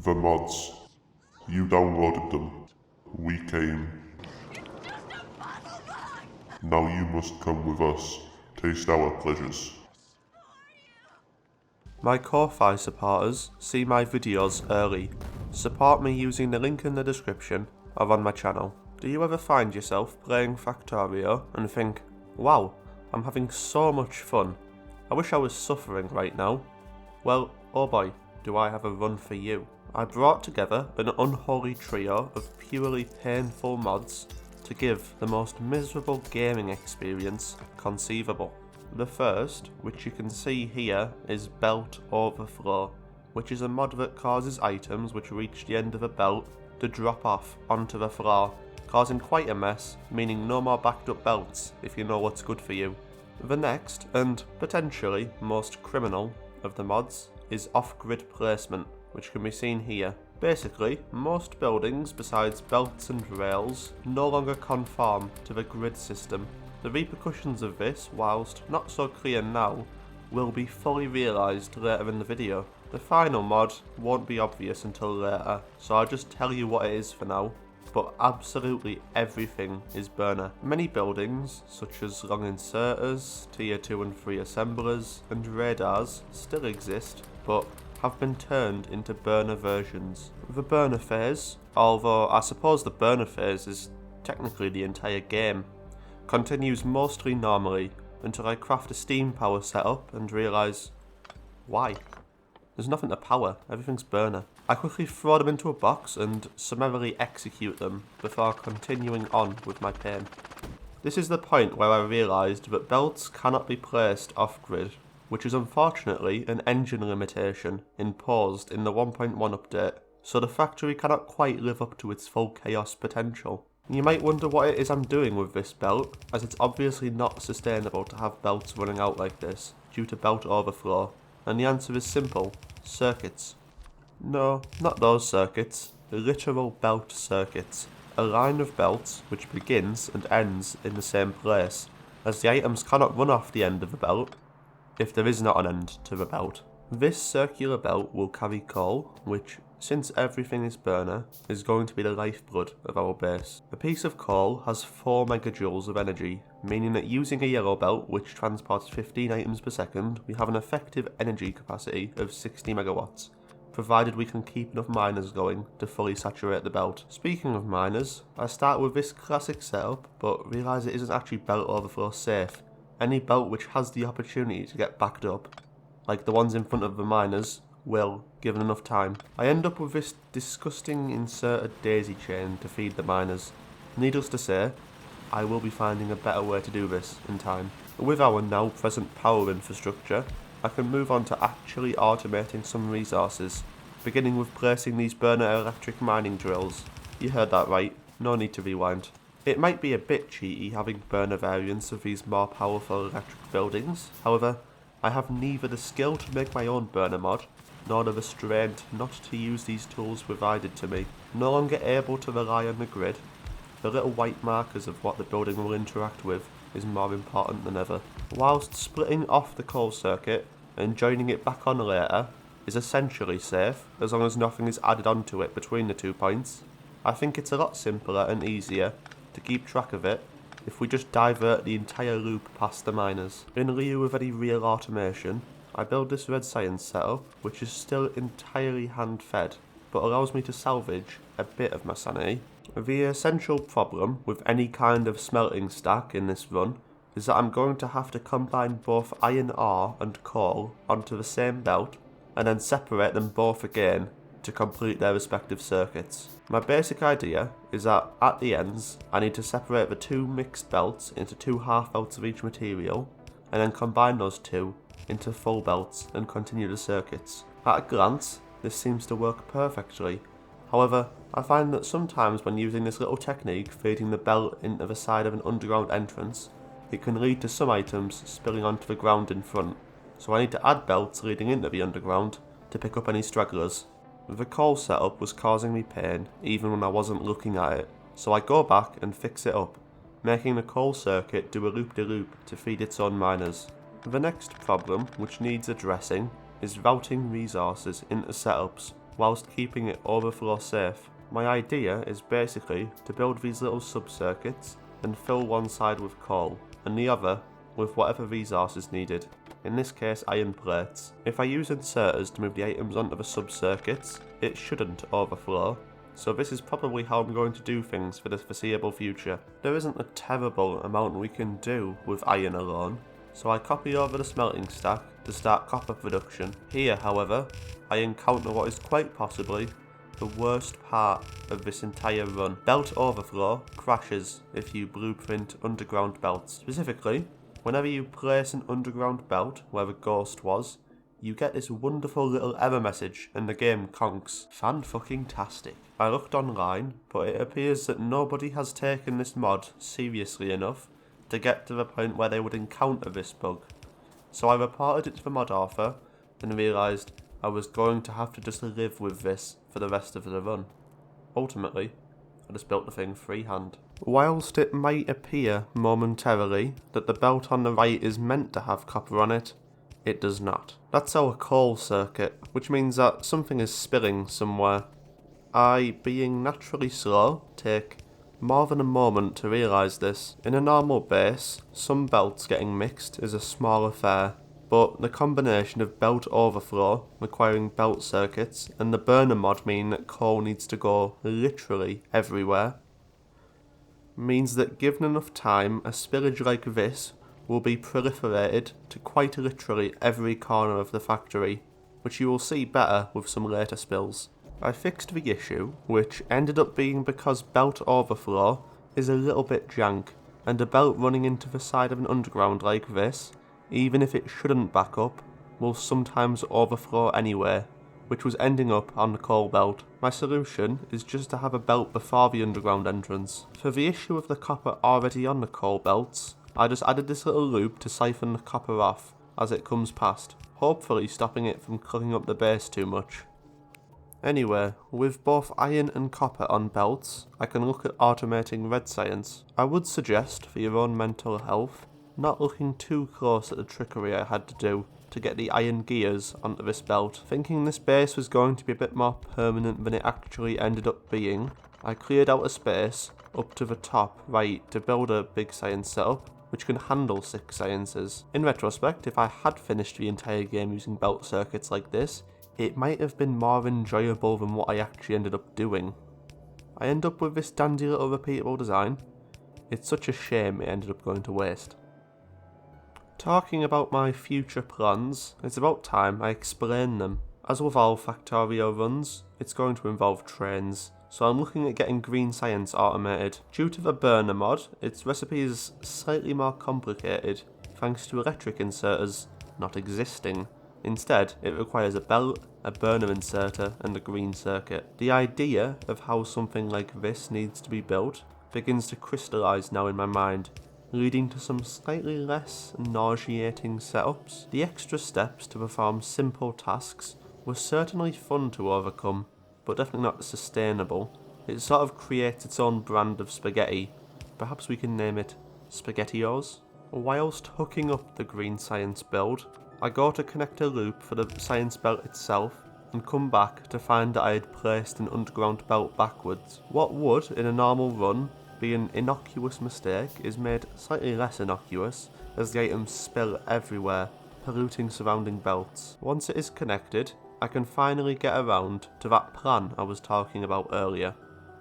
The mods. You downloaded them. We came. Now you must come with us. Taste our pleasures. My Ko-Fi supporters see my videos early. Support me using the link in the description or on my channel. Do you ever find yourself playing Factorio and think, wow, I'm having so much fun. I wish I was suffering right now. Well, oh boy, do I have a run for you. I brought together an unholy trio of purely painful mods to give the most miserable gaming experience conceivable. The first, which you can see here, is Belt Overflow, which is a mod that causes items which reach the end of a belt to drop off onto the floor, causing quite a mess, meaning no more backed up belts if you know what's good for you. The next, and potentially most criminal of the mods, is off-grid placement, which can be seen here. Basically, most buildings besides belts and rails no longer conform to the grid system. The repercussions of this, whilst not so clear now, will be fully realised later in the video. The final mod won't be obvious until later, so I'll just tell you what it is for now. But absolutely everything is burner. Many buildings, such as long inserters, tier 2 and 3 assemblers, and radars still exist, but have been turned into burner versions. The burner phase, although I suppose the burner phase is technically the entire game, continues mostly normally until I craft a steam power setup and realise, why? There's nothing to power, everything's burner. I quickly throw them into a box and summarily execute them before continuing on with my pain. This is the point where I realised that belts cannot be placed off-grid, which is unfortunately an engine limitation imposed in the 1.1 update, so the factory cannot quite live up to its full chaos potential. You might wonder what it is I'm doing with this belt, as it's obviously not sustainable to have belts running out like this, due to belt overflow, and the answer is simple: circuits. No, not those circuits, literal belt circuits. A line of belts which begins and ends in the same place, as the items cannot run off the end of the belt, if there is not an end to the belt. This circular belt will carry coal, which, since everything is burner, is going to be the lifeblood of our base. A piece of coal has 4 megajoules of energy, meaning that using a yellow belt which transports 15 items per second, we have an effective energy capacity of 60 megawatts, provided we can keep enough miners going to fully saturate the belt. Speaking of miners, I start with this classic setup, but realise it isn't actually belt overflow safe. Any belt which has the opportunity to get backed up, like the ones in front of the miners, will, given enough time. I end up with this disgusting inserted daisy chain to feed the miners. Needless to say, I will be finding a better way to do this in time. With our now present power infrastructure, I can move on to actually automating some resources, beginning with placing these burner electric mining drills. You heard that right, no need to rewind. It might be a bit cheaty having burner variants of these more powerful electric buildings, however, I have neither the skill to make my own burner mod, nor the restraint not to use these tools provided to me. No longer able to rely on the grid, the little white markers of what the building will interact with is more important than ever. Whilst splitting off the coal circuit and joining it back on later is essentially safe, as long as nothing is added onto it between the 2 points, I think it's a lot simpler and easier to keep track of it if we just divert the entire loop past the miners. In lieu of any real automation, I build this red science setup, which is still entirely hand-fed, but allows me to salvage a bit of my sanity. The essential problem with any kind of smelting stack in this run is that I'm going to have to combine both iron ore and coal onto the same belt, and then separate them both again to complete their respective circuits. My basic idea is that at the ends, I need to separate the 2 mixed belts into 2 half belts of each material, and then combine those 2 into full belts and continue the circuits. At a glance, this seems to work perfectly. However, I find that sometimes when using this little technique feeding the belt into the side of an underground entrance, it can lead to some items spilling onto the ground in front, so I need to add belts leading into the underground to pick up any stragglers. The coal setup was causing me pain even when I wasn't looking at it, so I go back and fix it up, making the coal circuit do a loop-de-loop to feed its own miners. The next problem which needs addressing is routing resources into setups whilst keeping it overflow safe. My idea is basically to build these little sub-circuits and fill one side with coal and the other with whatever resource is needed. In this case, iron plates. If I use inserters to move the items onto the sub-circuits, it shouldn't overflow. So this is probably how I'm going to do things for the foreseeable future. There isn't a terrible amount we can do with iron alone, so I copy over the smelting stack to start copper production. Here, however, I encounter what is quite possibly the worst part of this entire run. Belt overflow crashes if you blueprint underground belts. Specifically, whenever you place an underground belt where the ghost was, you get this wonderful little error message and the game conks. Fan-fucking-tastic. I looked online, but it appears that nobody has taken this mod seriously enough to get to the point where they would encounter this bug. So I reported it to the mod author and realised I was going to have to just live with this for the rest of the run. Ultimately, I just built the thing freehand. Whilst it might appear momentarily that the belt on the right is meant to have copper on it, it does not. That's our coal circuit, which means that something is spilling somewhere. I, being naturally slow, take more than a moment to realise this. In a normal base, some belts getting mixed is a small affair, but the combination of belt overflow requiring belt circuits and the burner mod meaning that coal needs to go literally everywhere means that given enough time, a spillage like this will be proliferated to quite literally every corner of the factory, which you will see better with some later spills. I fixed the issue, which ended up being because belt overflow is a little bit jank, and a belt running into the side of an underground like this, even if it shouldn't back up, will sometimes overflow anyway, which was ending up on the coal belt. My solution is just to have a belt before the underground entrance. For the issue of the copper already on the coal belts, I just added this little loop to siphon the copper off as it comes past, hopefully stopping it from clogging up the base too much. Anyway, with both iron and copper on belts, I can look at automating red science. I would suggest, for your own mental health, not looking too close at the trickery I had to do to get the iron gears onto this belt. Thinking this base was going to be a bit more permanent than it actually ended up being, I cleared out a space up to the top right to build a big science setup which can handle 6 sciences. In retrospect, if I had finished the entire game using belt circuits like this, it might have been more enjoyable than what I actually ended up doing. I end up with this dandy little repeatable design. It's such a shame it ended up going to waste. Talking about my future plans, it's about time I explain them. As with all Factorio runs, it's going to involve trains, so I'm looking at getting green science automated. Due to the burner mod, its recipe is slightly more complicated, thanks to electric inserters not existing. Instead, it requires a belt, a burner inserter, and a green circuit. The idea of how something like this needs to be built begins to crystallise now in my mind, leading to some slightly less nauseating setups. The extra steps to perform simple tasks were certainly fun to overcome, but definitely not sustainable. It sort of creates its own brand of spaghetti. Perhaps we can name it SpaghettiOs? Whilst hooking up the green science build, I go to connect a loop for the science belt itself and come back to find that I had placed an underground belt backwards. What would, in a normal run, be an innocuous mistake is made slightly less innocuous as the items spill everywhere, polluting surrounding belts. Once it is connected, I can finally get around to that plan I was talking about earlier.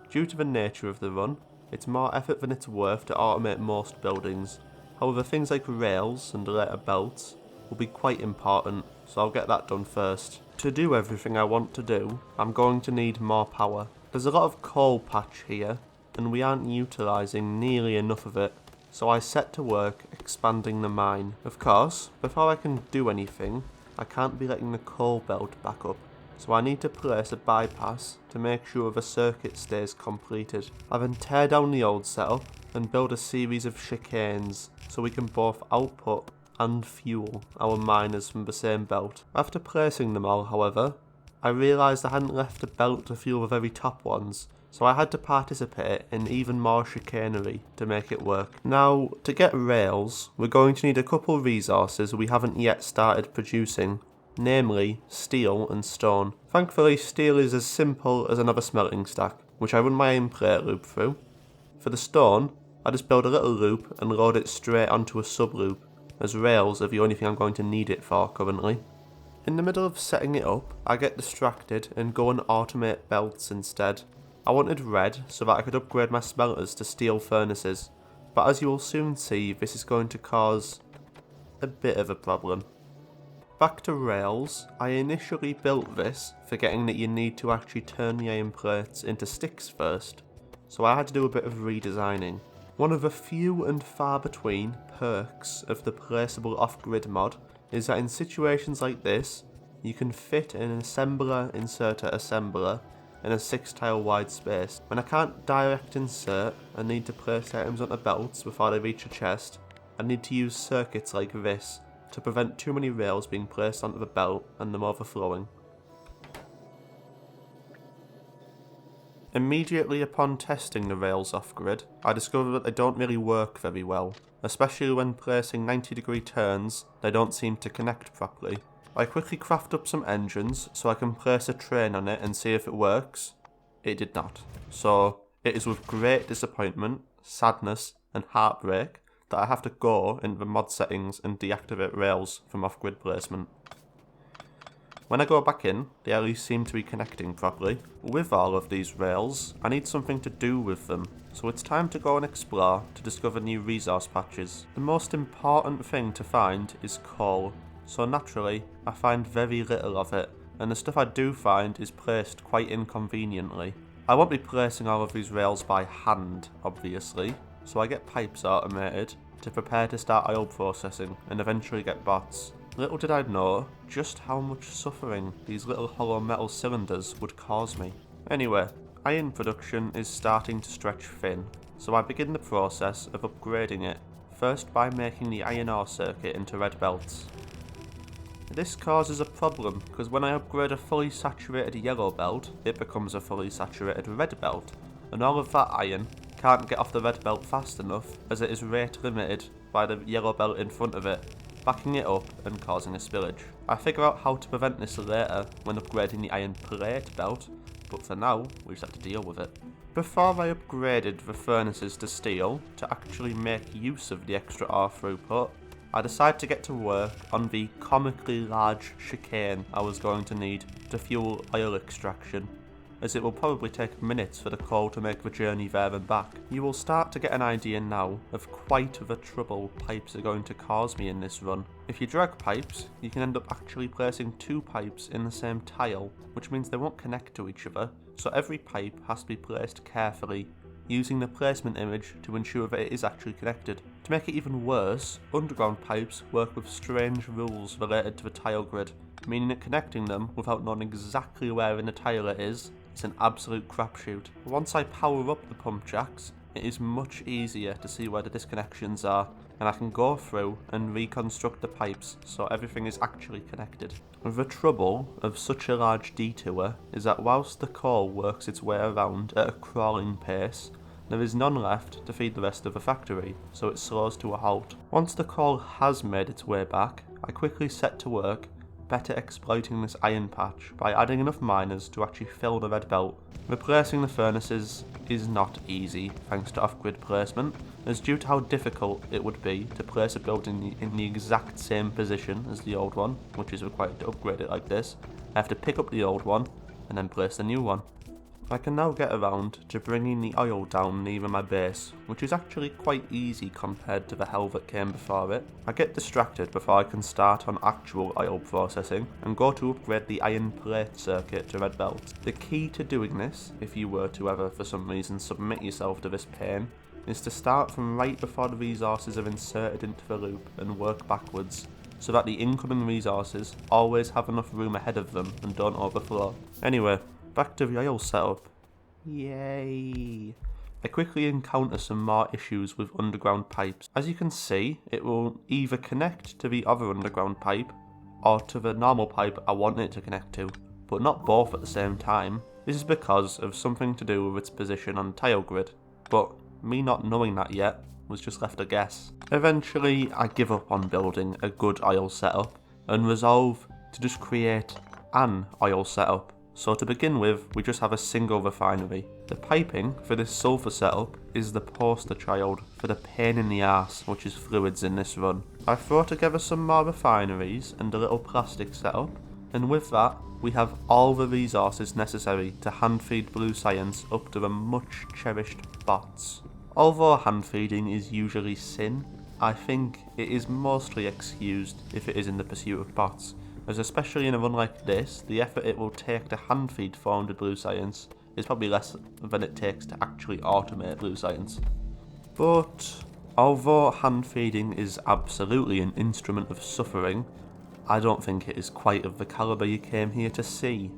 Due to the nature of the run, it's more effort than it's worth to automate most buildings. However, things like rails and later belts will be quite important, so I'll get that done first. To do everything I want to do, I'm going to need more power. There's a lot of coal patch here, and we aren't utilising nearly enough of it, so I set to work expanding the mine. Of course, before I can do anything, I can't be letting the coal belt back up, so I need to place a bypass to make sure the circuit stays completed. I then tear down the old setup and build a series of chicanes so we can both output and fuel our miners from the same belt. After placing them all, however, I realised I hadn't left a belt to fuel the very top ones, so I had to participate in even more chicanery to make it work. Now, to get rails, we're going to need a couple resources we haven't yet started producing, namely steel and stone. Thankfully, steel is as simple as another smelting stack, which I run my iron plate loop through. For the stone, I just build a little loop and load it straight onto a sub loop, as rails are the only thing I'm going to need it for currently. In the middle of setting it up, I get distracted and go and automate belts instead. I wanted red so that I could upgrade my smelters to steel furnaces, but as you will soon see, this is going to cause a bit of a problem. Back to rails, I initially built this forgetting that you need to actually turn the iron plates into sticks first, so I had to do a bit of redesigning. One of the few and far between perks of the PlaceableOffGrid mod is that in situations like this, you can fit an assembler inserter assembler in a 6 tile wide space. When I can't direct insert and need to place items onto belts before they reach a chest, I need to use circuits like this to prevent too many rails being placed onto the belt and them overflowing. Immediately upon testing the rails off grid, I discovered that they don't really work very well, especially when placing 90-degree turns, they don't seem to connect properly. I quickly craft up some engines so I can place a train on it and see if it works. It did not. So it is with great disappointment, sadness and heartbreak that I have to go into the mod settings and deactivate rails from off-grid placement. When I go back in, they at least seem to be connecting properly. With all of these rails, I need something to do with them, so it's time to go and explore to discover new resource patches. The most important thing to find is coal, so naturally I find very little of it, and the stuff I do find is placed quite inconveniently. I won't be placing all of these rails by hand, obviously, so I get pipes automated to prepare to start oil processing and eventually get bots. Little did I know just how much suffering these little hollow metal cylinders would cause me. Anyway, iron production is starting to stretch thin, so I begin the process of upgrading it, first by making the iron ore circuit into red belts. This causes a problem, because when I upgrade a fully saturated yellow belt, it becomes a fully saturated red belt, and all of that iron can't get off the red belt fast enough, as it is rate limited by the yellow belt in front of it, backing it up and causing a spillage. I figure out how to prevent this later when upgrading the iron plate belt, but for now, we just have to deal with it. Before I upgraded the furnaces to steel to actually make use of the extra ore throughput, I decided to get to work on the comically large chicane I was going to need to fuel oil extraction, as it will probably take minutes for the coal to make the journey there and back. You will start to get an idea now of quite the trouble pipes are going to cause me in this run. If you drag pipes, you can end up actually placing 2 pipes in the same tile, which means they won't connect to each other, so every pipe has to be placed carefully, using the placement image to ensure that it is actually connected. To make it even worse, underground pipes work with strange rules related to the tile grid, meaning that connecting them without knowing exactly where in the tile it is an absolute crapshoot. Once I power up the pump jacks, it is much easier to see where the disconnections are, and I can go through and reconstruct the pipes so everything is actually connected. The trouble of such a large detour is that whilst the coal works its way around at a crawling pace, there is none left to feed the rest of the factory, so it slows to a halt. Once the coal has made its way back, I quickly set to work better exploiting this iron patch by adding enough miners to actually fill the red belt. Replacing the furnaces is not easy thanks to off-grid placement, as due to how difficult it would be to place a building in the exact same position as the old one, which is required to upgrade it like this, I have to pick up the old one and then place the new one. I can now get around to bringing the oil down near my base, which is actually quite easy compared to the hell that came before it. I get distracted before I can start on actual oil processing and go to upgrade the iron plate circuit to red belt. The key to doing this, if you were to ever for some reason submit yourself to this pain, is to start from right before the resources are inserted into the loop and work backwards, so that the incoming resources always have enough room ahead of them and don't overflow. Anyway, back to the oil setup. Yay! I quickly encounter some more issues with underground pipes. As you can see, it will either connect to the other underground pipe, or to the normal pipe I want it to connect to, but not both at the same time. This is because of something to do with its position on the tile grid, but me not knowing that yet was just left a guess. Eventually, I give up on building a good oil setup and resolve to just create an oil setup. So to begin with, we just have a single refinery. The piping for this sulfur setup is the poster child for the pain in the arse, which is fluids in this run. I throw together some more refineries and a little plastic setup, and with that, we have all the resources necessary to hand feed Blue Science up to the much cherished bots. Although hand feeding is usually sin, I think it is mostly excused if it is in the pursuit of bots, as especially in a run like this, the effort it will take to hand feed 400 Blue Science is probably less than it takes to actually automate Blue Science. But although hand feeding is absolutely an instrument of suffering, I don't think it is quite of the calibre you came here to see.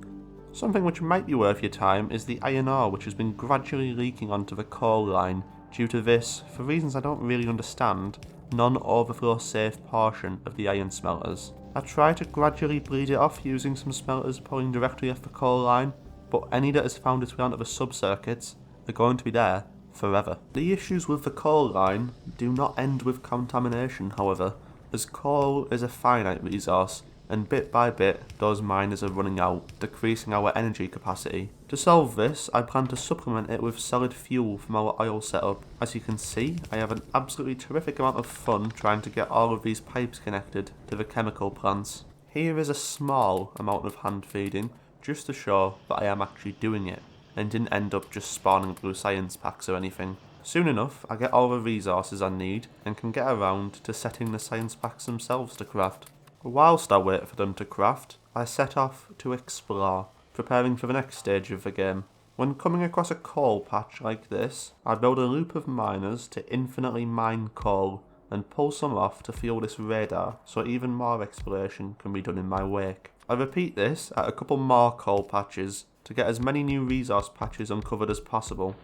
Something which might be worth your time is the iron ore which has been gradually leaking onto the coal line due to this, for reasons I don't really understand, non-overflow safe portion of the iron smelters. I try to gradually bleed it off using some smelters pulling directly off the coal line, but any that has found its way onto the sub-circuits are going to be there forever. The issues with the coal line do not end with contamination, however, as coal is a finite resource, and bit by bit those miners are running out, decreasing our energy capacity. To solve this, I plan to supplement it with solid fuel from our oil setup. As you can see, I have an absolutely terrific amount of fun trying to get all of these pipes connected to the chemical plants. Here is a small amount of hand feeding, just to show that I am actually doing it, and didn't end up just spawning Blue Science packs or anything. Soon enough, I get all the resources I need and can get around to setting the science packs themselves to craft. Whilst I wait for them to craft, I set off to explore, preparing for the next stage of the game. When coming across a coal patch like this, I build a loop of miners to infinitely mine coal and pull some off to fuel this radar so even more exploration can be done in my wake. I repeat this at a couple more coal patches to get as many new resource patches uncovered as possible.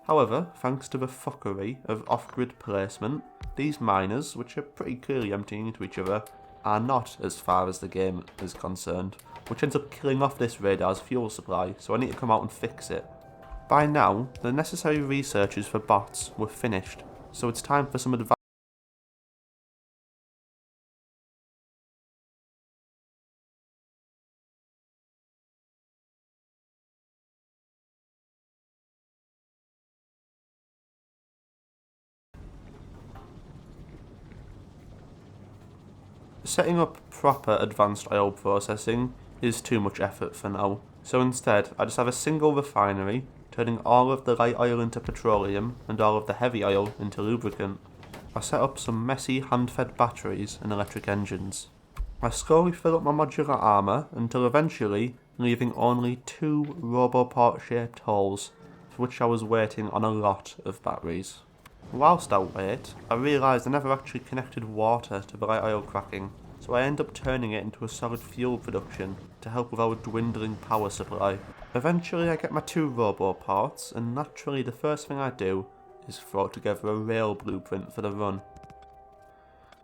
However, thanks to the fuckery of off-grid placement, these miners, which are pretty clearly emptying into each other, are not as far as the game is concerned, which ends up killing off this radar's fuel supply, so I need to come out and fix it. By now, the necessary researches for bots were finished, so it's time for some advice. Setting up proper advanced oil processing is too much effort for now, so instead I just have a single refinery, turning all of the light oil into petroleum and all of the heavy oil into lubricant. I set up some messy hand-fed batteries and electric engines. I slowly fill up my modular armour until eventually leaving only 2 Roboport-shaped holes, for which I was waiting on a lot of batteries. Whilst I wait, I realised I never actually connected water to the light oil cracking, so I end up turning it into a solid fuel production to help with our dwindling power supply. Eventually I get my 2 robo-parts, and naturally the first thing I do is throw together a rail blueprint for the run.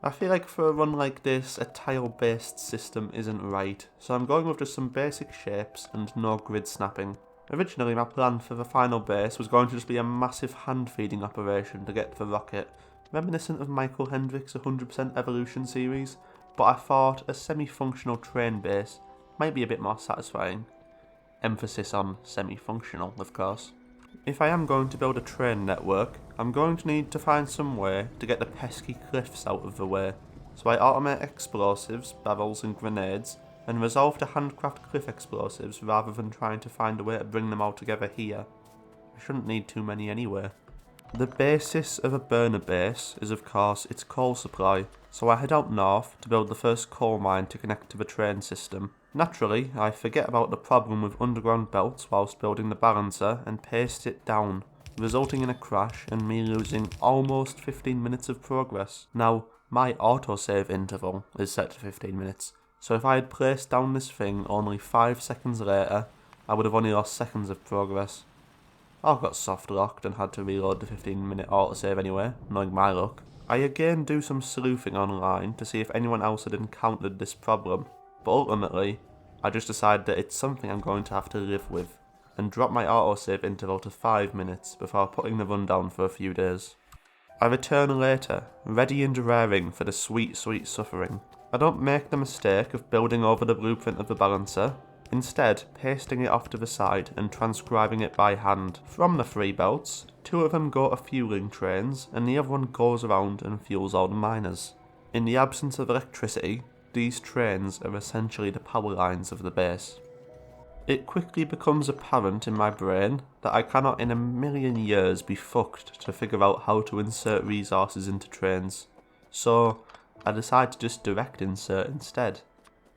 I feel like for a run like this, a tile-based system isn't right, so I'm going with just some basic shapes and no grid snapping. Originally my plan for the final base was going to just be a massive hand-feeding operation to get the rocket, reminiscent of Michael Hendrick's 100% Evolution series, but I thought a semi-functional train base might be a bit more satisfying. Emphasis on semi-functional, of course. If I am going to build a train network, I'm going to need to find some way to get the pesky cliffs out of the way, so I automate explosives, barrels and grenades, and resolve to handcraft cliff explosives rather than trying to find a way to bring them all together here. I shouldn't need too many anyway. The basis of a burner base is of course its coal supply, so I head out north to build the first coal mine to connect to the train system. Naturally, I forget about the problem with underground belts whilst building the balancer and paste it down, resulting in a crash and me losing almost 15 minutes of progress. Now, my autosave interval is set to 15 minutes, so if I had placed down this thing only 5 seconds later, I would have only lost seconds of progress. I got soft locked and had to reload the 15-minute autosave anyway, knowing my luck. I again do some sleuthing online to see if anyone else had encountered this problem, but ultimately, I just decide that it's something I'm going to have to live with, and drop my autosave interval to 5 minutes before putting the run down for a few days. I return later, ready and raring for the sweet, sweet suffering. I don't make the mistake of building over the blueprint of the balancer, instead pasting it off to the side and transcribing it by hand. From the 3 belts, 2 of them go to fueling trains and the other one goes around and fuels all the miners. In the absence of electricity, these trains are essentially the power lines of the base. It quickly becomes apparent in my brain that I cannot in a million years be fucked to figure out how to insert resources into trains, so I decide to just direct insert instead.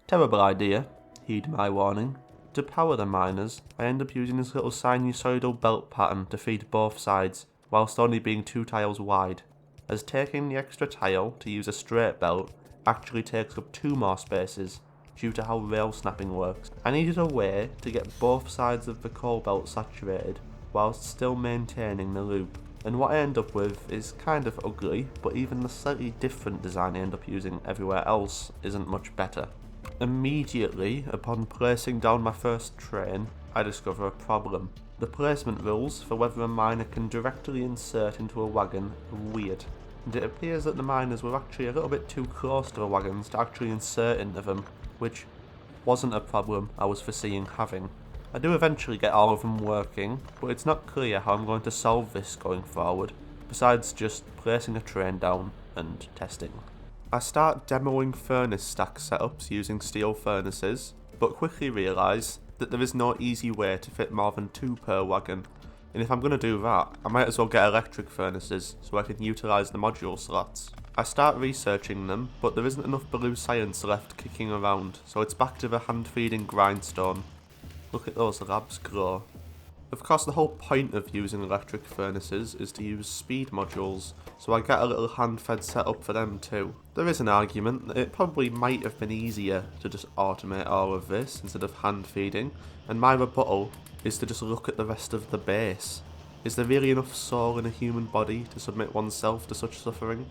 Terrible idea, heed my warning. To power the miners, I end up using this little sinusoidal belt pattern to feed both sides, whilst only being 2 tiles wide, as taking the extra tile to use a straight belt actually takes up 2 more spaces, due to how rail snapping works. I needed a way to get both sides of the coal belt saturated, whilst still maintaining the loop. And what I end up with is kind of ugly, but even the slightly different design I end up using everywhere else isn't much better. Immediately upon placing down my first train, I discover a problem. The placement rules for whether a miner can directly insert into a wagon are weird, and it appears that the miners were actually a little bit too close to the wagons to actually insert into them, which wasn't a problem I was foreseeing having. I do eventually get all of them working, but it's not clear how I'm going to solve this going forward, besides just placing a train down and testing. I start demoing furnace stack setups using steel furnaces, but quickly realise that there is no easy way to fit more than 2 per wagon, and if I'm going to do that, I might as well get electric furnaces so I can utilise the module slots. I start researching them, but there isn't enough blue science left kicking around, so it's back to the hand-feeding grindstone. Look at those labs grow. Of course, the whole point of using electric furnaces is to use speed modules, so I get a little hand-fed setup for them too. There is an argument that it probably might have been easier to just automate all of this instead of hand-feeding, and my rebuttal is to just look at the rest of the base. Is there really enough soul in a human body to submit oneself to such suffering?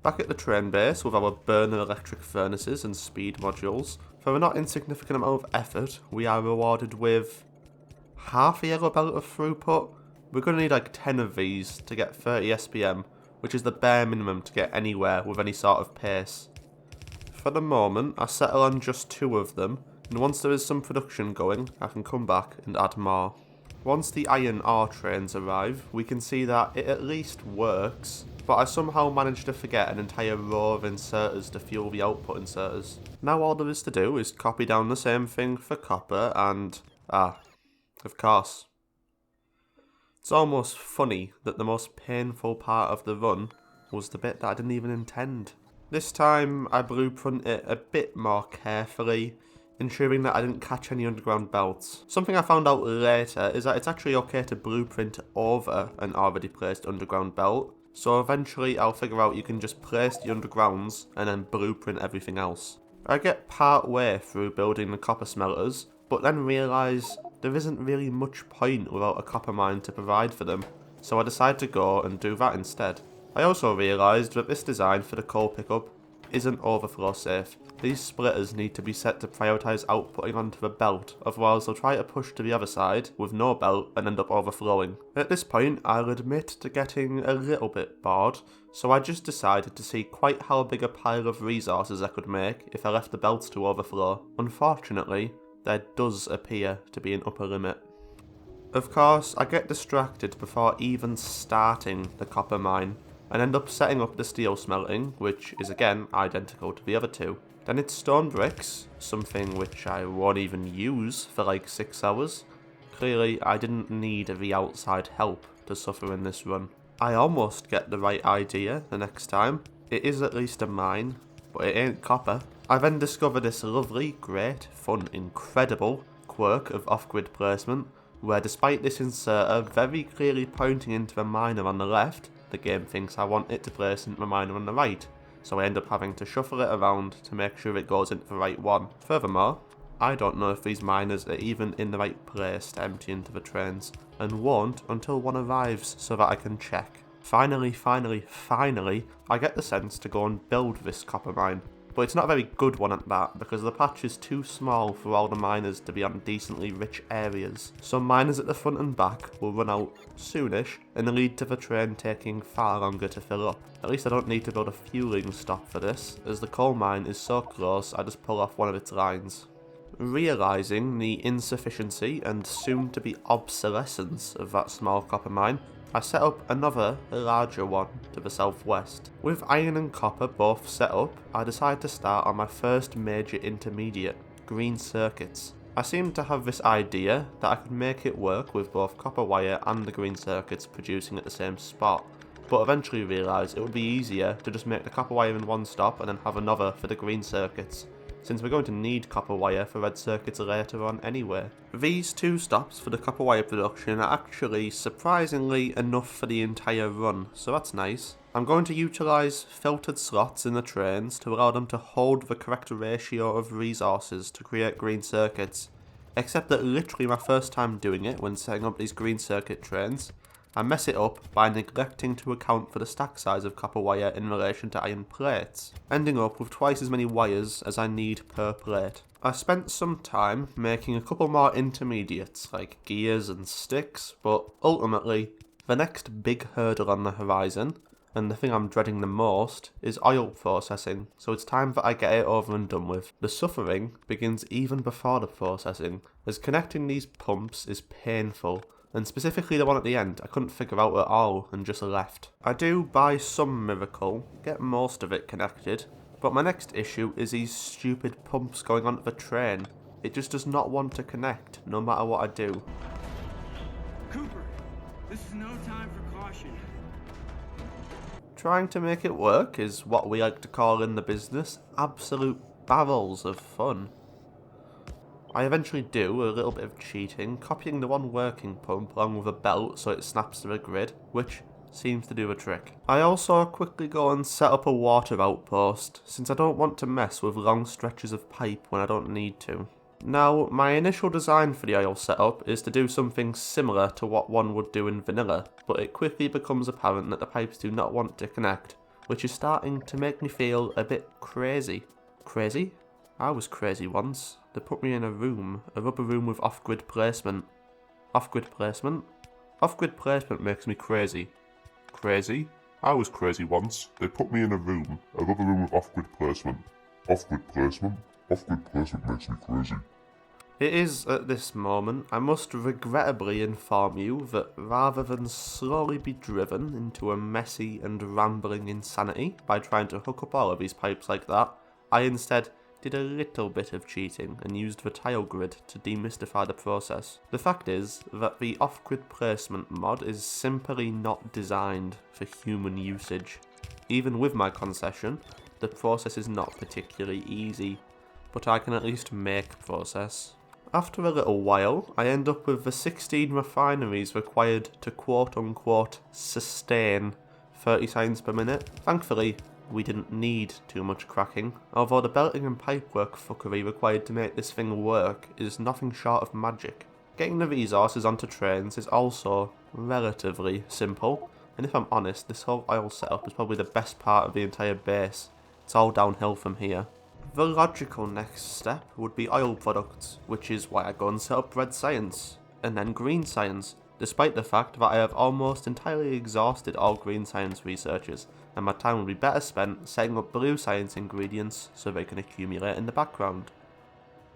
Back at the train base with our burner electric furnaces and speed modules, for a not insignificant amount of effort, we are rewarded with half a yellow belt of throughput. We're going to need like 10 of these to get 30 SPM, which is the bare minimum to get anywhere with any sort of pace. For the moment, I settle on just 2 of them, and once there is some production going, I can come back and add more. Once the iron ore trains arrive, we can see that it at least works, but I somehow managed to forget an entire row of inserters to fuel the output inserters. Now all there is to do is copy down the same thing for copper and, of course. It's almost funny that the most painful part of the run was the bit that I didn't even intend. This time I blueprint it a bit more carefully, ensuring that I didn't catch any underground belts. Something I found out later is that it's actually okay to blueprint over an already placed underground belt, so eventually I'll figure out you can just place the undergrounds and then blueprint everything else. I get part way through building the copper smelters, but then realise there isn't really much point without a copper mine to provide for them, so I decide to go and do that instead. I also realised that this design for the coal pickup isn't overflow safe. These splitters need to be set to prioritise outputting onto the belt, otherwise they'll try to push to the other side with no belt and end up overflowing. At this point, I'll admit to getting a little bit bored, so I just decided to see quite how big a pile of resources I could make if I left the belts to overflow. Unfortunately, there does appear to be an upper limit. Of course, I get distracted before even starting the copper mine, and end up setting up the steel smelting, which is again identical to the other 2. Then it's stone bricks, something which I won't even use for like 6 hours. Clearly, I didn't need the outside help to suffer in this run. I almost get the right idea the next time. It is at least a mine, but it ain't copper. I then discover this lovely, great, fun, incredible quirk of off-grid placement, where despite this inserter very clearly pointing into the miner on the left, the game thinks I want it to place into the miner on the right, so I end up having to shuffle it around to make sure it goes into the right one. Furthermore, I don't know if these miners are even in the right place to empty into the trains, and won't until one arrives so that I can check. Finally, I get the sense to go and build this copper mine, but but it's not a very good one at that, because the patch is too small for all the miners to be on decently rich areas. Some miners at the front and back will run out soonish, and lead to the train taking far longer to fill up. At least I don't need to build a fueling stop for this, as the coal mine is so close I just pull off one of its lines. Realising the insufficiency and soon-to-be obsolescence of that small copper mine, I set up another, larger one to the southwest. With iron and copper both set up, I decided to start on my first major intermediate, green circuits. I seemed to have this idea that I could make it work with both copper wire and the green circuits producing at the same spot, but eventually realised it would be easier to just make the copper wire in one stop and then have another for the green circuits, since we're going to need copper wire for red circuits later on anyway. These 2 stops for the copper wire production are actually surprisingly enough for the entire run, so that's nice. I'm going to utilise filtered slots in the trains to allow them to hold the correct ratio of resources to create green circuits, except that literally my first time doing it when setting up these green circuit trains, I mess it up by neglecting to account for the stack size of copper wire in relation to iron plates, ending up with twice as many wires as I need per plate. I spent some time making a couple more intermediates like gears and sticks, but ultimately the next big hurdle on the horizon, and the thing I'm dreading the most, is oil processing, so it's time that I get it over and done with. The suffering begins even before the processing, as connecting these pumps is painful, and specifically the one at the end I couldn't figure out at all and just left. I do, by some miracle, get most of it connected, but my next issue is these stupid pumps going onto the train. It just does not want to connect, no matter what I do. Cooper, this is no time for caution. Trying to make it work is what we like to call in the business absolute barrels of fun. I eventually do a little bit of cheating, copying the one working pump along with a belt so it snaps to the grid, which seems to do the trick. I also quickly go and set up a water outpost, since I don't want to mess with long stretches of pipe when I don't need to. Now, my initial design for the oil setup is to do something similar to what one would do in vanilla, but it quickly becomes apparent that the pipes do not want to connect, which is starting to make me feel a bit crazy. Crazy? I was crazy once. They put me in a rubber room with off-grid placement. Off-grid placement? Off-grid placement makes me crazy. Crazy? I was crazy once. They put me in a rubber room with off-grid placement. Off-grid placement? Off-grid placement makes me crazy. It is, at this moment, I must regrettably inform you that rather than slowly be driven into a messy and rambling insanity by trying to hook up all of these pipes like that, I instead did a little bit of cheating and used the tile grid to demystify the process. The fact is that the off-grid placement mod is simply not designed for human usage. Even with my concession, the process is not particularly easy, but I can at least make process. After a little while, I end up with the 16 refineries required to quote-unquote sustain 30 signs per minute. Thankfully, we didn't need too much cracking, although the belting and pipework fuckery required to make this thing work is nothing short of magic. Getting the resources onto trains is also relatively simple, and if I'm honest, this whole oil setup is probably the best part of the entire base. It's all downhill from here. The logical next step would be oil products, which is why I go and set up red science, and then green science, despite the fact that I have almost entirely exhausted all green science researchers, and my time would be better spent setting up blue science ingredients so they can accumulate in the background.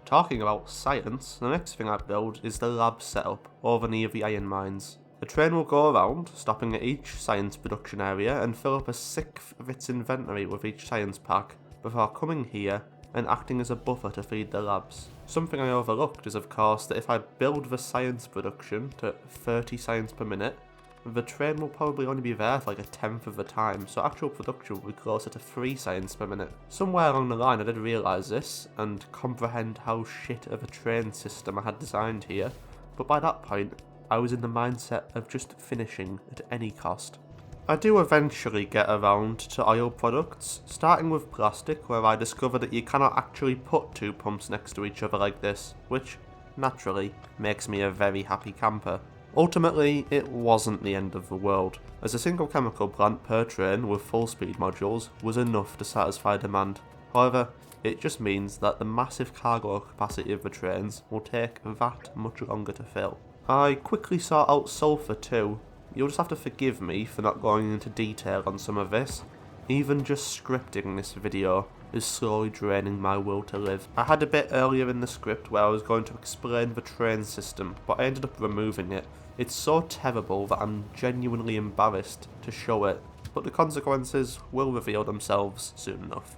Talking about science, the next thing I build is the lab setup over near the iron mines. The train will go around, stopping at each science production area and fill up a sixth of its inventory with each science pack, before coming here and acting as a buffer to feed the labs. Something I overlooked is of course that if I build the science production to 30 science per minute, the train will probably only be there for like a tenth of the time, so actual production will be closer to 3 science per minute. Somewhere along the line I did realise this, and comprehend how shit of a train system I had designed here, but by that point, I was in the mindset of just finishing at any cost. I do eventually get around to oil products, starting with plastic, where I discover that you cannot actually put 2 pumps next to each other like this, which, naturally, makes me a very happy camper. Ultimately, it wasn't the end of the world, as a single chemical plant per train with full speed modules was enough to satisfy demand. However, it just means that the massive cargo capacity of the trains will take that much longer to fill. I quickly sort out sulphur too. You'll just have to forgive me for not going into detail on some of this. Even just scripting this video is slowly draining my will to live. I had a bit earlier in the script where I was going to explain the train system, but I ended up removing it. It's so terrible that I'm genuinely embarrassed to show it, but the consequences will reveal themselves soon enough.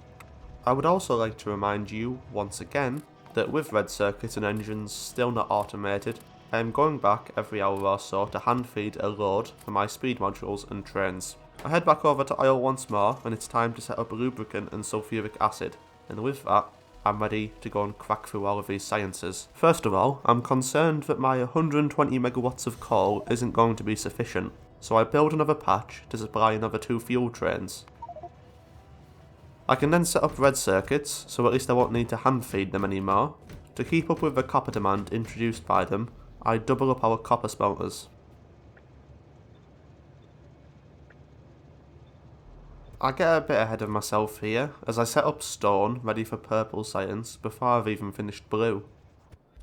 I would also like to remind you, once again, that with red circuits and engines still not automated, I am going back every hour or so to hand feed a load for my speed modules and trains. I head back over to oil once more, and it's time to set up lubricant and sulfuric acid, and with that, I'm ready to go and crack through all of these sciences. First of all, I'm concerned that my 120 megawatts of coal isn't going to be sufficient, so I build another patch to supply another 2 fuel trains. I can then set up red circuits, so at least I won't need to hand feed them anymore. To keep up with the copper demand introduced by them, I double up our copper smelters. I get a bit ahead of myself here, as I set up stone ready for purple science before I've even finished blue.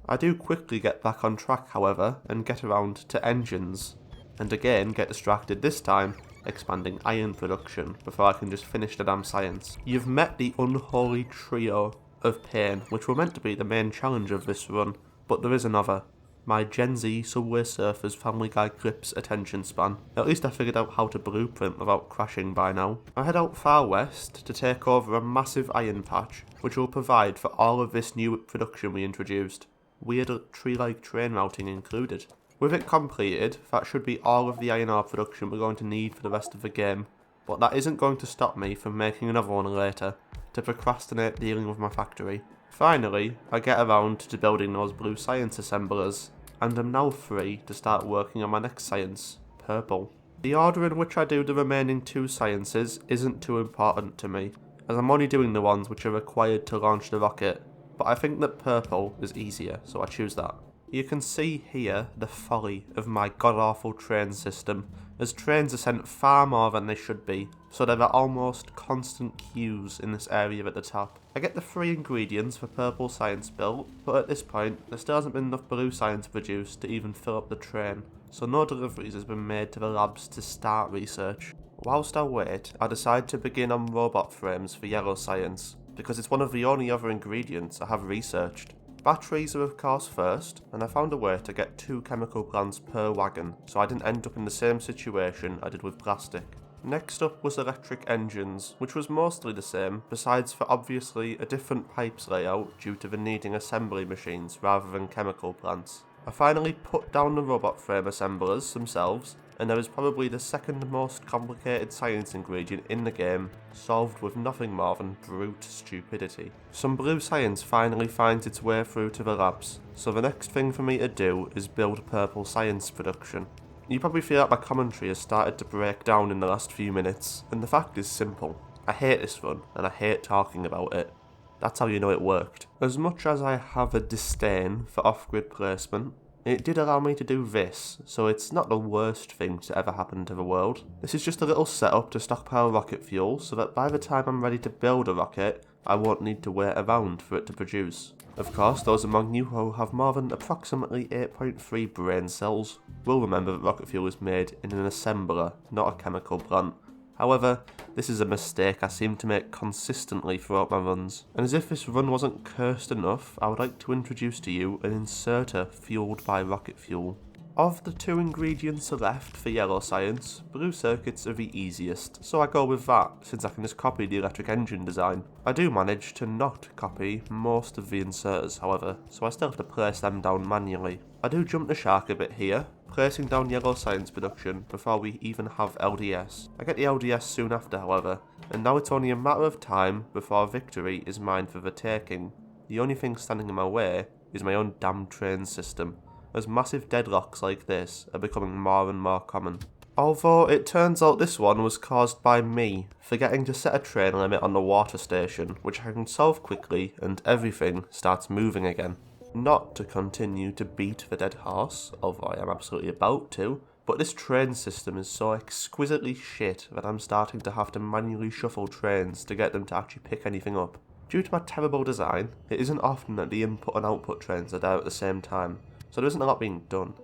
I do quickly get back on track however, and get around to engines, and again get distracted this time, expanding iron production before I can just finish the damn science. You've met the unholy trio of pain, which were meant to be the main challenge of this run, but there is another. My Gen Z Subway Surfers Family Guy clips attention span. At least I figured out how to blueprint without crashing by now. I head out far west to take over a massive iron patch, which will provide for all of this new production we introduced. Weird tree-like train routing included. With it completed, that should be all of the iron ore production we're going to need for the rest of the game, but that isn't going to stop me from making another one later, to procrastinate dealing with my factory. Finally, I get around to building those blue science assemblers, and am now free to start working on my next science, purple. The order in which I do the remaining 2 sciences isn't too important to me, as I'm only doing the ones which are required to launch the rocket, but I think that purple is easier, so I choose that. You can see here the folly of my god-awful train system, as trains are sent far more than they should be, so there are almost constant queues in this area at the top. I get the 3 ingredients for purple science built, but at this point there still hasn't been enough blue science produced to even fill up the train, so no deliveries has been made to the labs to start research. Whilst I wait, I decide to begin on robot frames for yellow science, because it's one of the only other ingredients I have researched. Batteries are of course first, and I found a way to get 2 chemical plants per wagon, so I didn't end up in the same situation I did with plastic. Next up was electric engines, which was mostly the same, besides for obviously a different pipes layout due to the needing assembly machines rather than chemical plants. I finally put down the robot frame assemblers themselves, and there is probably the second most complicated science ingredient in the game, solved with nothing more than brute stupidity. Some blue science finally finds its way through to the labs, so the next thing for me to do is build purple science production. You probably feel like my commentary has started to break down in the last few minutes, and the fact is simple. I hate this run, and I hate talking about it. That's how you know it worked. As much as I have a disdain for off-grid placement, it did allow me to do this, so it's not the worst thing to ever happen to the world. This is just a little setup to stockpile rocket fuel, so that by the time I'm ready to build a rocket, I won't need to wait around for it to produce. Of course, those among you who have more than approximately 8.3 brain cells will remember that rocket fuel is made in an assembler, not a chemical plant. However, this is a mistake I seem to make consistently throughout my runs, and as if this run wasn't cursed enough, I would like to introduce to you an inserter fueled by rocket fuel. Of the 2 ingredients left for yellow science, blue circuits are the easiest, so I go with that, since I can just copy the electric engine design. I do manage to not copy most of the inserters however, so I still have to place them down manually. I do jump the shark a bit here, placing down yellow science production before we even have LDS. I get the LDS soon after however, and now it's only a matter of time before victory is mine for the taking. The only thing standing in my way is my own damn train system, as massive deadlocks like this are becoming more and more common. Although it turns out this one was caused by me forgetting to set a train limit on the water station, which I can solve quickly and everything starts moving again. Not to continue to beat the dead horse, although I am absolutely about to, but this train system is so exquisitely shit that I'm starting to have to manually shuffle trains to get them to actually pick anything up. Due to my terrible design, it isn't often that the input and output trains are there at the same time, so there isn't a lot being done.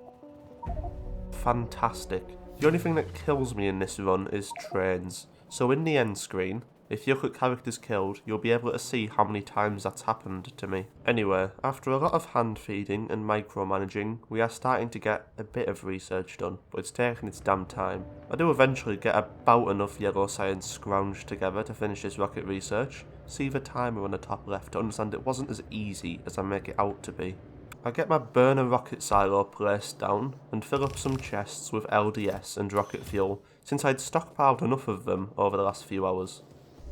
Fantastic. The only thing that kills me in this run is trains. So in the end screen, if you look at characters killed, you'll be able to see how many times that's happened to me. Anyway, after a lot of hand feeding and micromanaging, we are starting to get a bit of research done, but it's taking its damn time. I do eventually get about enough yellow science scrounged together to finish this rocket research. See the timer on the top left to understand it wasn't as easy as I make it out to be. I get my burner rocket silo placed down and fill up some chests with LDS and rocket fuel, since I'd stockpiled enough of them over the last few hours.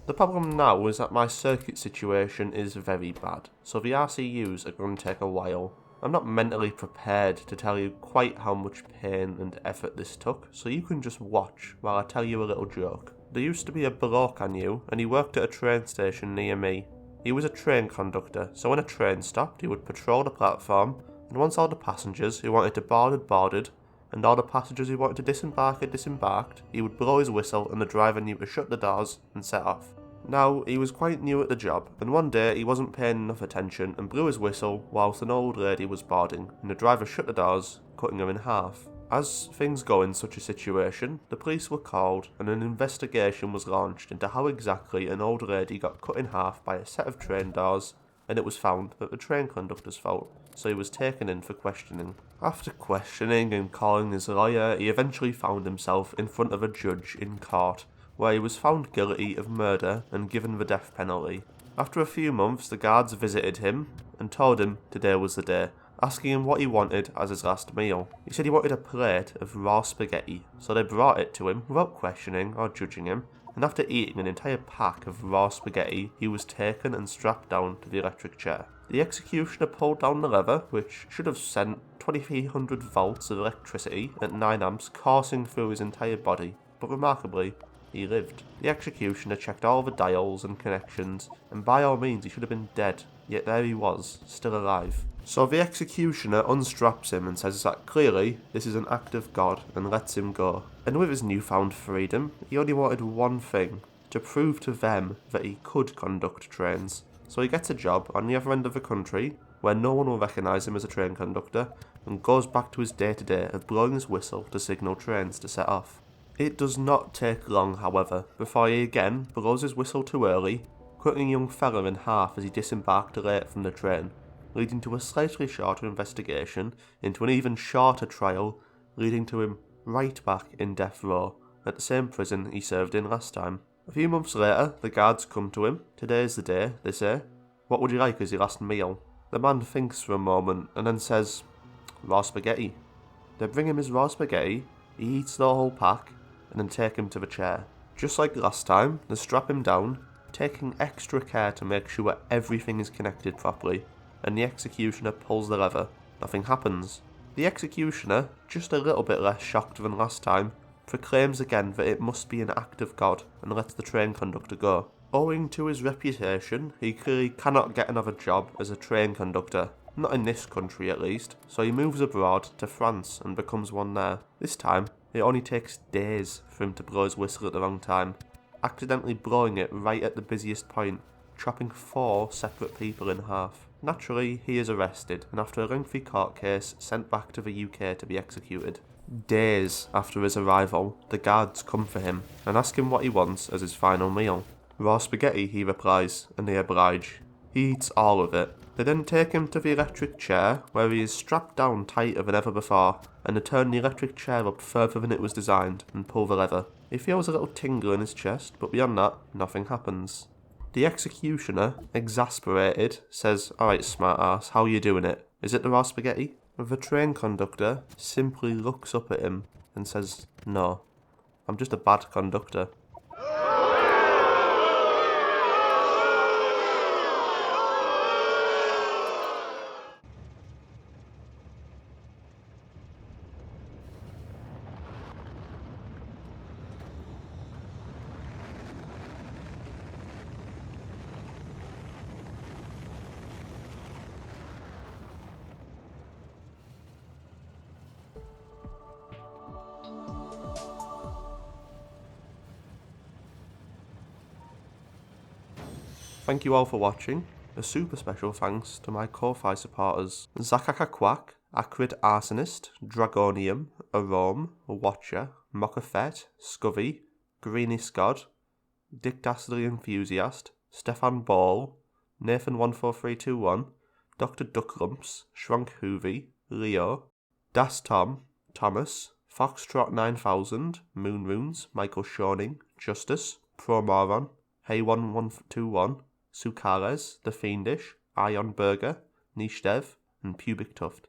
The problem now is that my circuit situation is very bad, so the RCUs are going to take a while. I'm not mentally prepared to tell you quite how much pain and effort this took, so you can just watch while I tell you a little joke. There used to be a bloke I knew, and he worked at a train station near me. He was a train conductor, so when a train stopped, he would patrol the platform, and once all the passengers who wanted to board had boarded, and all the passengers who wanted to disembark had disembarked, he would blow his whistle and the driver knew to shut the doors and set off. Now, he was quite new at the job, and one day he wasn't paying enough attention and blew his whistle whilst an old lady was boarding, and the driver shut the doors, cutting her in half. As things go in such a situation, the police were called and an investigation was launched into how exactly an old lady got cut in half by a set of train doors, and it was found that the train conductor's fault, so he was taken in for questioning. After questioning and calling his lawyer, he eventually found himself in front of a judge in court, where he was found guilty of murder and given the death penalty. After a few months, the guards visited him and told him today was the day, asking him what he wanted as his last meal. He said he wanted a plate of raw spaghetti, so they brought it to him without questioning or judging him, and after eating an entire pack of raw spaghetti, he was taken and strapped down to the electric chair. The executioner pulled down the lever, which should have sent 2300 volts of electricity at 9 amps coursing through his entire body, but remarkably, he lived. The executioner checked all the dials and connections, and by all means he should have been dead, yet there he was, still alive. So the executioner unstraps him and says that clearly this is an act of God and lets him go. And with his newfound freedom, he only wanted one thing, to prove to them that he could conduct trains. So he gets a job on the other end of the country, where no one will recognise him as a train conductor, and goes back to his day-to-day of blowing his whistle to signal trains to set off. It does not take long, however, before he again blows his whistle too early, cutting a young fella in half as he disembarked late from the train, leading to a slightly shorter investigation into an even shorter trial, leading to him right back in death row, at the same prison he served in last time. A few months later, the guards come to him. Today's the day, they say. What would you like as your last meal? The man thinks for a moment and then says, raw spaghetti. They bring him his raw spaghetti, he eats the whole pack, and then take him to the chair. Just like last time, they strap him down, taking extra care to make sure everything is connected properly, and the executioner pulls the lever. Nothing happens. The executioner, just a little bit less shocked than last time, proclaims again that it must be an act of God and lets the train conductor go. Owing to his reputation, he clearly cannot get another job as a train conductor, not in this country at least, so he moves abroad to France and becomes one there. This time, it only takes days for him to blow his whistle at the wrong time, accidentally blowing it right at the busiest point, chopping 4 separate people in half. Naturally, he is arrested, and after a lengthy court case, sent back to the UK to be executed. Days after his arrival, the guards come for him, and ask him what he wants as his final meal. Raw spaghetti, he replies, and they oblige. He eats all of it. They then take him to the electric chair, where he is strapped down tighter than ever before, and they turn the electric chair up further than it was designed, and pull the lever. He feels a little tingle in his chest, but beyond that, nothing happens. The executioner, exasperated, says, "Alright, smartass, how are you doing it? Is it the raw spaghetti?" The train conductor simply looks up at him and says, "No, I'm just a bad conductor." Thank you all for watching. A super special thanks to my Ko-Fi supporters: Zakakaquack, Acrid Arsonist, Dragonium, Arome, Watcher, Mockafet, Scovey, Greeny Scod, Dick Dastardly Enthusiast, Stefan Ball, Nathan14321, Dr. Ducklumps, Shrunk Hoovy, Leo, Das Tom, Thomas, Foxtrot 9000, Moon Runes, Michael Shoning, Justice, Promoron, Hey1121, Sukares, The Fiendish, Ion Burger, Niche Dev, and Pubic Tuft.